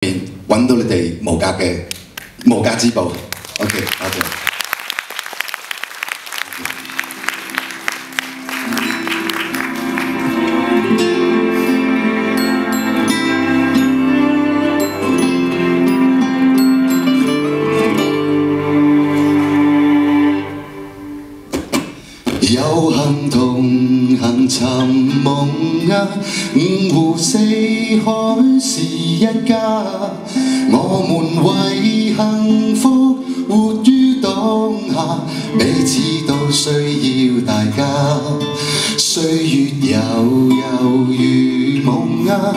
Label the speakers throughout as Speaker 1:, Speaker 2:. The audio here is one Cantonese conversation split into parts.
Speaker 1: 揾到你哋無價之寶。OK， 多謝。有幸同行尋夢啊，五湖四海是一家。我們為幸福活於當下，彼此都需要大家。歲月悠悠如夢啊，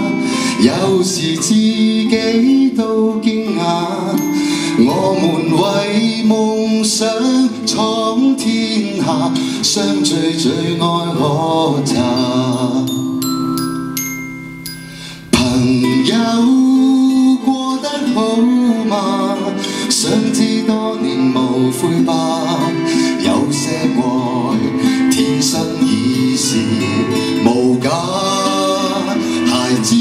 Speaker 1: 有時自己都驚訝。我們為夢想闖天下，相聚最愛喝茶。朋友過得好嗎？想知多年無悔吧。有些愛天生已是無價，孩子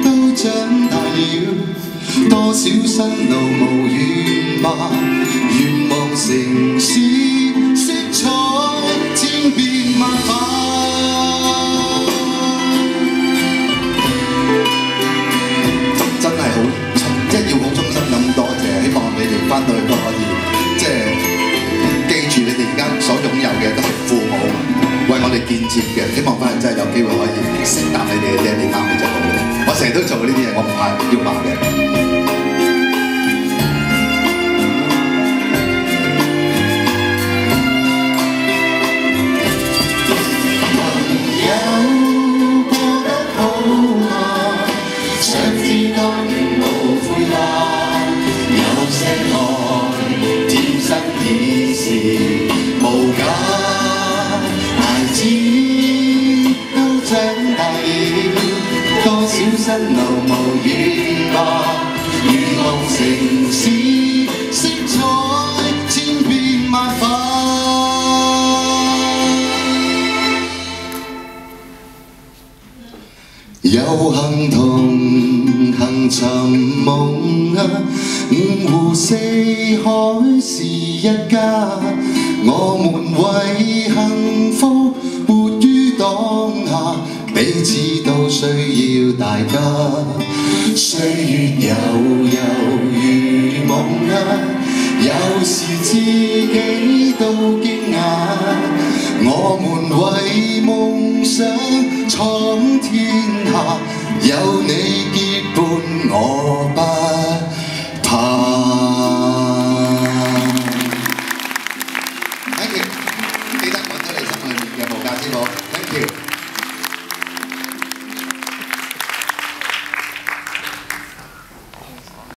Speaker 1: 都長大了。多少辛勞無怨吧，願望城市色彩千變萬化。真係好，即係要好衷心咁多謝，希望你哋翻到去都可以，即係記住你哋而家所擁有嘅都係父母為我哋建設嘅，希望翻去真係有機會可以承擔你哋嘅爹哋媽咪就好啦。我成日都做呢啲嘢，我唔怕要罵嘅。無價，孩子都長大了，多少辛勞無怨吧。願望城市色彩千變萬化。有幸同行尋夢啊，五湖四海是一家。我們為幸福活於當下，彼此都需要大家。歲月悠悠如夢啊，有時自己都驚訝。我們為夢想闖天下，有你結伴我不怕。記得揾到你心裏面嘅無價之寶。Thank you。